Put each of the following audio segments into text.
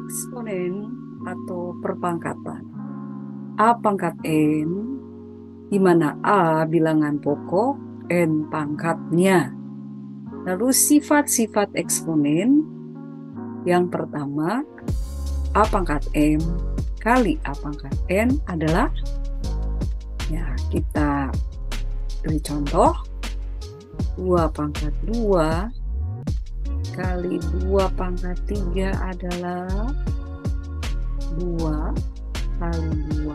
Eksponen atau perpangkatan. A pangkat N, di mana A bilangan pokok, N pangkatnya. Lalu sifat-sifat eksponen, yang pertama, A pangkat M kali A pangkat N adalah, ya kita beri contoh, 2 pangkat 2 kali 2 pangkat 3 adalah 2 kali 2.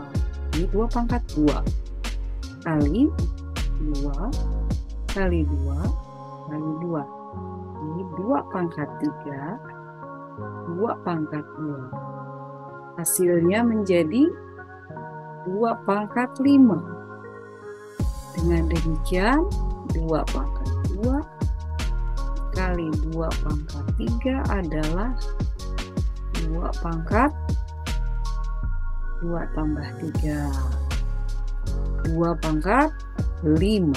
Ini 2 pangkat 2 kali 2 kali 2 kali 2. Ini 2 pangkat 3, 2 pangkat 2. Hasilnya menjadi 2 pangkat 5. Dengan demikian 2 pangkat 2 kali 2 pangkat 3 adalah 2 pangkat 2 tambah 3, 2 pangkat 5.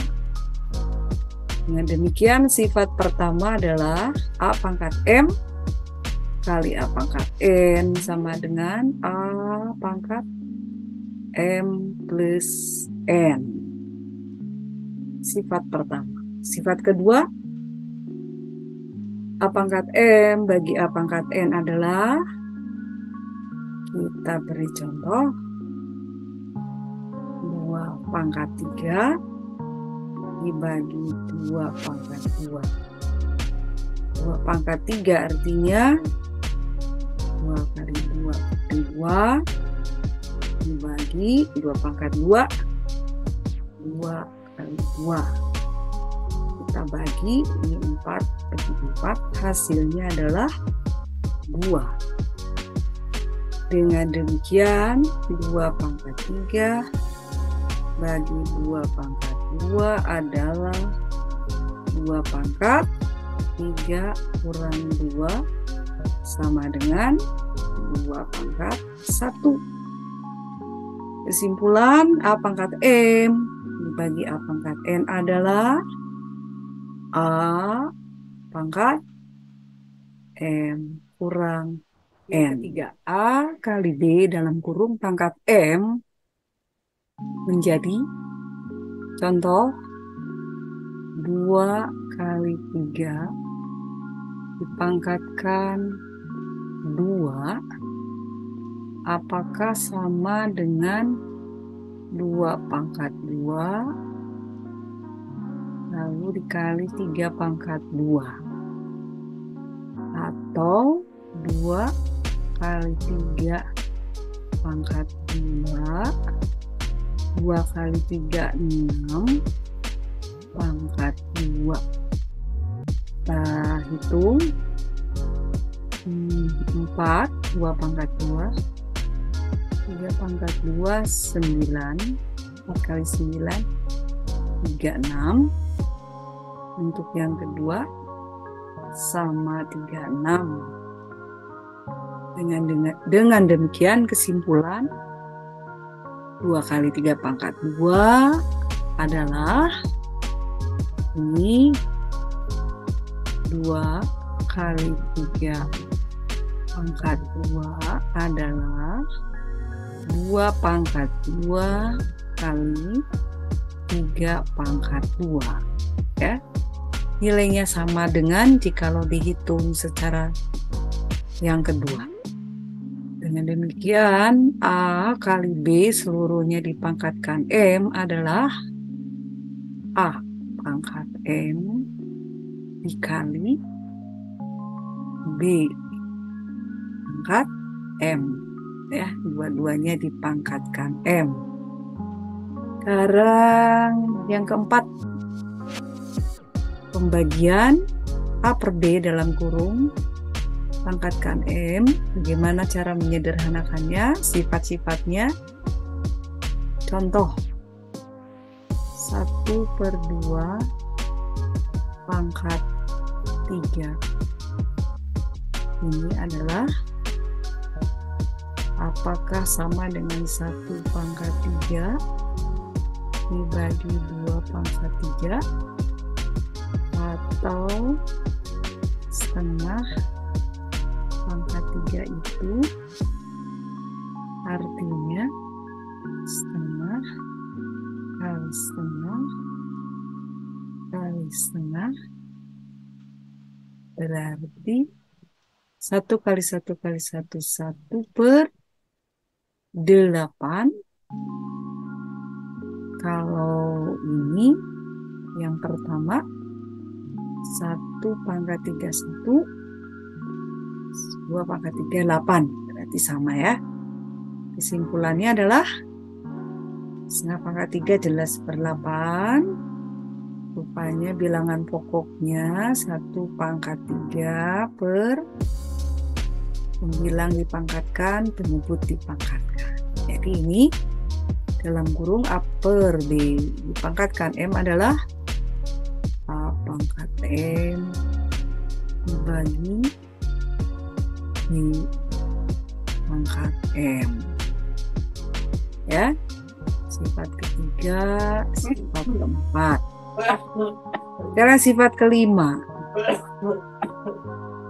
Dengan demikian sifat pertama adalah A pangkat M kali A pangkat N sama dengan A pangkat M plus N. Sifat pertama. Sifat kedua, A pangkat M bagi A pangkat N adalah, kita beri contoh, 2 pangkat 3 dibagi 2 pangkat 2. 2 pangkat 3 artinya 2 kali 2 kali 2 dibagi 2 pangkat 2, 2 kali 2. Kita bagi, ini 4 bagi 4, hasilnya adalah 2. Dengan demikian 2 pangkat 3 bagi 2 pangkat 2 adalah 2 pangkat 3 kurang 2 sama dengan 2 pangkat 1. Kesimpulan, A pangkat M dibagi A pangkat N adalah A pangkat M kurang N. Ketiga, A kali B dalam kurung pangkat M menjadi, contoh, 2 kali 3 dipangkatkan 2, apakah sama dengan 2 pangkat 2 lalu dikali 3 pangkat 2, atau 2 kali 3 pangkat 2, 2 kali 3 6 pangkat 2. Kita hitung, 4, 2 pangkat 2, 3 pangkat 2 9, 4 kali 9 36. Untuk yang kedua sama 36. Dengan demikian kesimpulan, 2 kali 3 pangkat 2 adalah ini, 2 kali 3 pangkat 2 adalah 2 pangkat 2 kali 3 pangkat 2. Ya. Nilainya sama dengan jikalau dihitung secara yang kedua. Dengan demikian, A kali B seluruhnya dipangkatkan M adalah A pangkat M dikali B pangkat M. Ya, dua-duanya dipangkatkan M. Sekarang yang keempat, pembagian A per B dalam kurung pangkatkan M. Bagaimana cara menyederhanakannya, sifat-sifatnya? Contoh, 1/2 pangkat 3. Ini adalah, apakah sama dengan 1 pangkat 3 dibagi 2 pangkat 3, atau setengah pangkat 3 itu artinya setengah kali setengah kali setengah berarti 1 kali 1 kali 1 1/8. Kalau ini yang pertama 1 pangkat 3 1, 2 pangkat 3 8, berarti sama ya. Kesimpulannya adalah setengah pangkat 3 jelas /8. Rupanya bilangan pokoknya 1 pangkat 3 per pembilang dipangkatkan, penyebut dipangkatkan. Jadi ini dalam kurung A per B dipangkatkan M adalah A pangkat M dibagi B pangkat M. Ya, sifat ketiga, sifat keempat. Sekarang sifat kelima.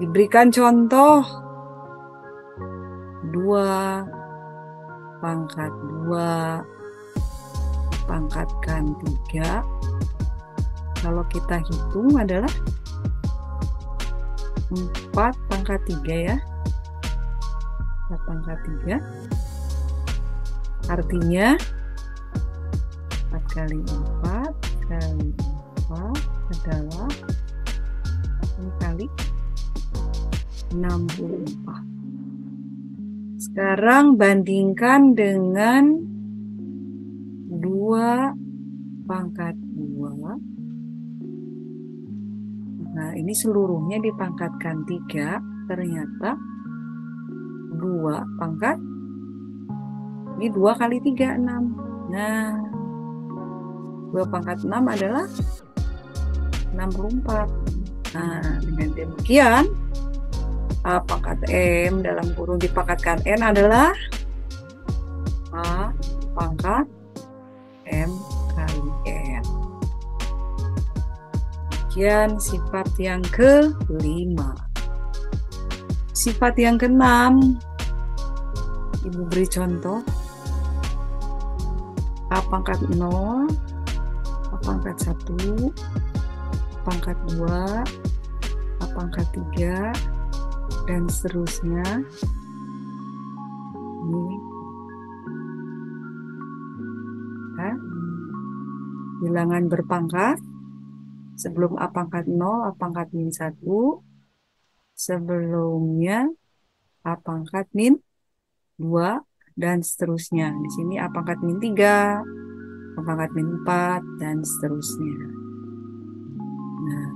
Diberikan contoh 2 pangkat 2 pangkatkan 3. Kalau kita hitung adalah 4 pangkat 3 ya. 4 pangkat 3. Artinya 4 kali 4 kali 4 adalah 4 kali 64. Sekarang bandingkan dengan 2 pangkat 2. Nah, ini seluruhnya dipangkatkan 3. Ternyata 2 pangkat, ini 2 kali 3, 6. Nah, 2 pangkat 6 adalah 64. Nah, dengan demikian A pangkat M dalam kurung dipangkatkan N adalah A pangkat M kali N. Demikian sifat yang kelima. Sifat yang keenam, Ibu beri contoh A pangkat 0, A pangkat 1, A pangkat 2, A pangkat 3, dan seterusnya. Ini ya, bilangan berpangkat. Sebelum A pangkat 0, A pangkat min 1. Sebelumnya A pangkat min 2, dan seterusnya. Di sini A pangkat min 3, A pangkat min 4, dan seterusnya. Nah,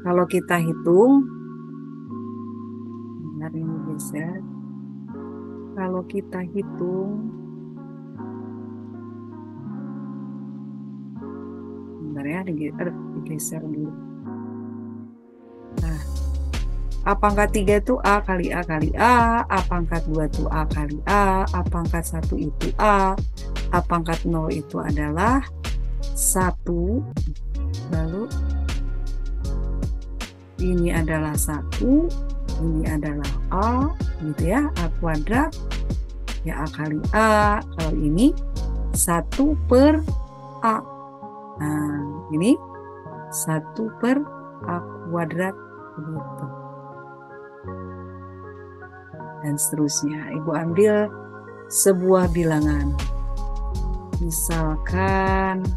kalau kita hitung, ini geser. Kalau kita hitung, bentar ya, digeser dulu. Nah, A pangkat 3 itu A kali A kali A, A pangkat 2 itu A kali A pangkat 1 itu A pangkat 0 itu adalah 1, lalu ini adalah 1, ini adalah A, gitu ya, A kuadrat, ya A kali A. Kalau ini 1 per A. Nah, ini 1 per A kuadrat, gitu. Dan seterusnya. Ibu ambil sebuah bilangan. Misalkan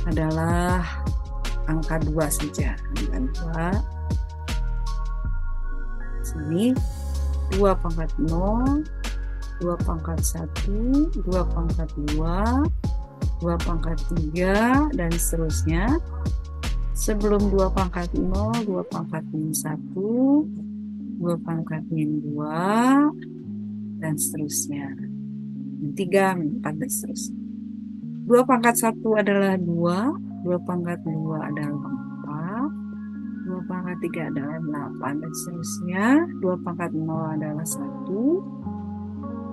adalah angka 2 saja. Angka 2. Sini 2 pangkat 0, 2 pangkat 1, 2 pangkat 2, 2 pangkat 3, dan seterusnya. Sebelum 2 pangkat 0, 2 pangkat min 1, 2 pangkat min 2, dan seterusnya. Min 3, min 4, dan seterusnya. 2 pangkat 1 adalah 2, 2 pangkat 2 adalah 4, 2 pangkat 3 adalah 8, dan seterusnya. 2 pangkat 0 adalah 1.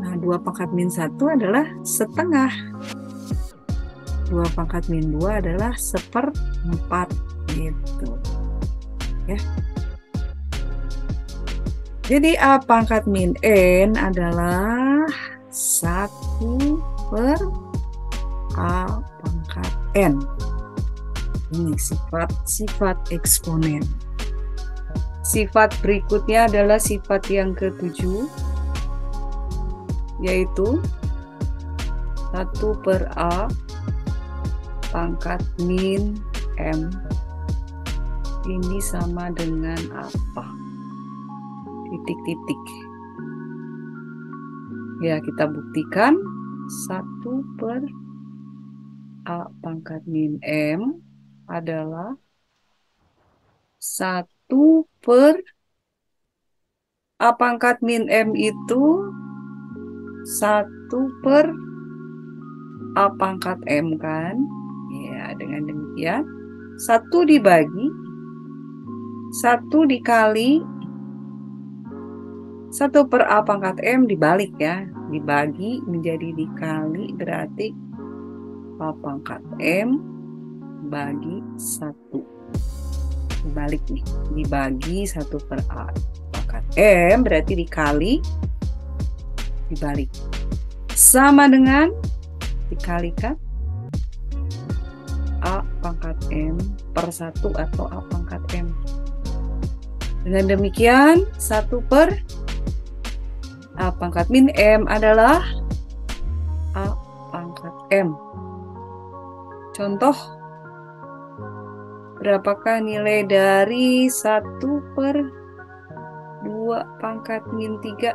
Nah, 2 pangkat min 1 adalah setengah. 2 pangkat min 2 adalah 1/4, gitu. Ya. Jadi A pangkat min N adalah 1 per A pangkat N. Ini sifat eksponen. Sifat berikutnya adalah sifat yang ke-7, yaitu 1 per A pangkat min M. Ini sama dengan apa? Titik-titik. Ya, kita buktikan 1 per A pangkat min M adalah 1 per A pangkat min M itu 1 per A pangkat M kan? Ya, dengan demikian 1 dibagi 1 dikali 1 per A pangkat M dibalik ya, dibagi menjadi dikali, berarti A pangkat M bagi 1. Dibalik nih, dibagi 1 per A pangkat M berarti dikali, dibalik. Sama dengan dikalikan A pangkat M per 1 atau A pangkat M. Dengan demikian 1 per A pangkat min M adalah A pangkat M. Contoh, berapakah nilai dari 1 per 2 pangkat min 3?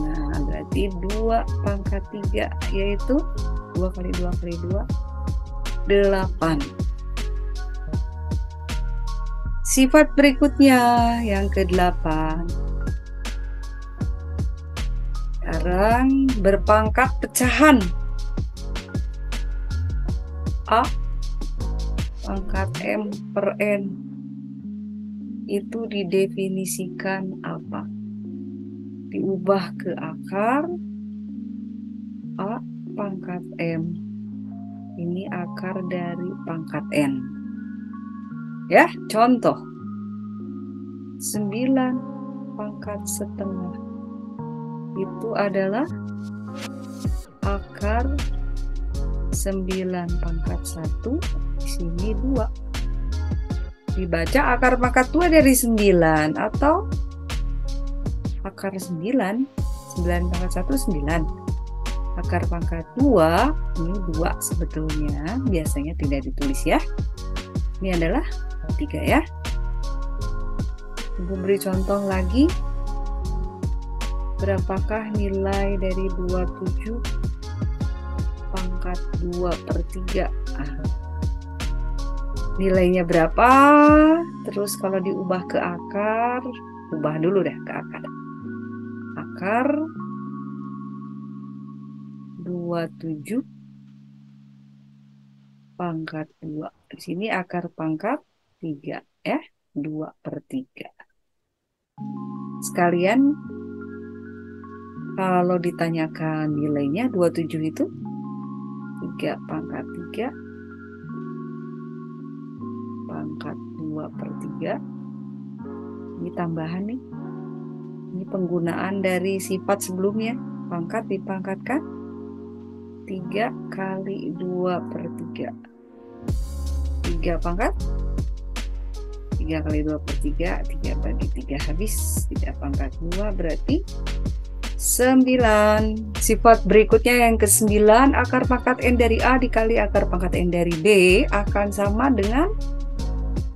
Nah, berarti 2 pangkat 3, yaitu 2 kali 2 kali 2, 8. Sifat berikutnya yang ke-8. Sekarang berpangkat pecahan. A pangkat M per N itu didefinisikan apa? Diubah ke akar A pangkat M. Ini akar dari pangkat N. Ya, contoh 9 pangkat setengah itu adalah akar 9 pangkat 1, di sini 2. Dibaca akar pangkat 2 dari 9 atau akar 9, 9 pangkat 1 9. Akar pangkat 2, ini 2 sebetulnya, biasanya tidak ditulis ya. Ini adalah 3 ya. Ibu beri contoh lagi. Berapakah nilai dari 27 pangkat 2 per 3? Nilainya berapa? Terus kalau diubah ke akar, ubah dulu deh ke akar. Akar 27 pangkat 2. Di sini akar pangkat 3 ya, 2 per 3. Sekalian kalau ditanyakan nilainya 27 itu 3 pangkat 3 pangkat 2 per 3. Ini tambahan nih. Ini penggunaan dari sifat sebelumnya. Pangkat dipangkatkan 3 kali 2 per 3. 3 pangkat 3 kali 2 per 3, 3 bagi 3 habis. 3 pangkat 2 berarti 9. Sifat berikutnya yang ke-9, akar pangkat N dari A dikali akar pangkat N dari B akan sama dengan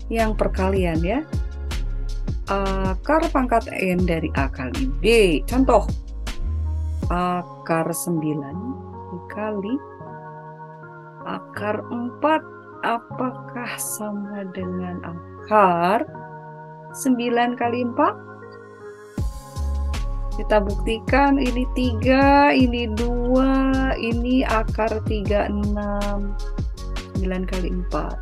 yang perkalian ya. Akar pangkat N dari A kali B. Contoh, akar 9 dikali akar 4. Apakah sama dengan akar 9 kali 4? Kita buktikan, ini 3, ini 2, ini akar 36. 9 kali 4.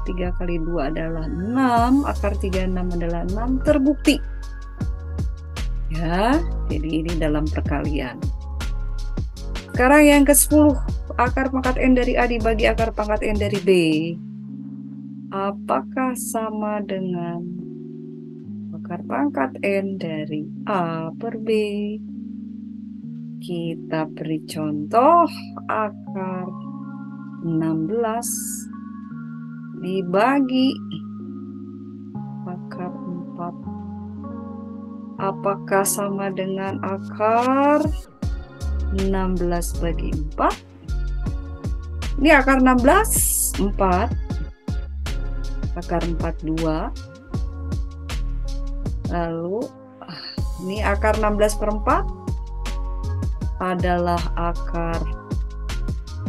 3 kali 2 adalah 6, akar 36 adalah 6, terbukti. Ya, jadi ini dalam perkalian. Sekarang yang ke-10, akar pangkat N dari A dibagi akar pangkat N dari B. Apakah sama dengan akar pangkat N dari A per B. Kita beri contoh akar 16 dibagi akar 4. Apakah sama dengan akar 16 bagi 4? Ini akar 16, 4. Akar 4, 2. Lalu, ini akar 16 per 4 adalah akar,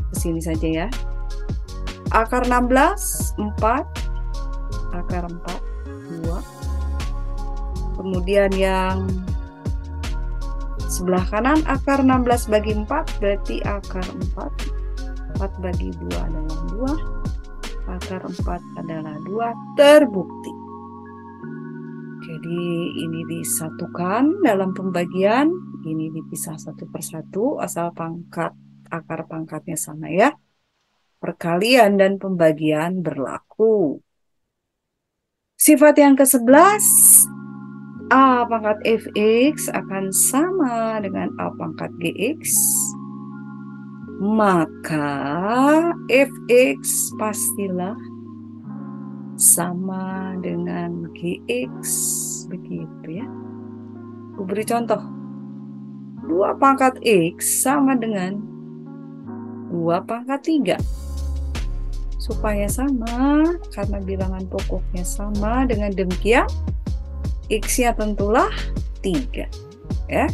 kesini saja ya. Akar 16, 4. Akar 4, 2. Kemudian yang sebelah kanan akar 16 bagi 4 berarti akar 4. 4 bagi 2 adalah 2. Akar 4 adalah 2. Terbukti. Jadi ini disatukan dalam pembagian. Ini dipisah satu persatu asal akar pangkatnya sama ya. Perkalian dan pembagian berlaku. Sifat yang ke-11. A pangkat fx akan sama dengan A pangkat gx. Maka fx pastilah sama dengan gx. Begitu ya. Aku beri contoh. 2 pangkat x sama dengan 2 pangkat 3. Supaya sama, karena bilangan pokoknya sama, dengan demikian x-nya tentulah 3. Ya.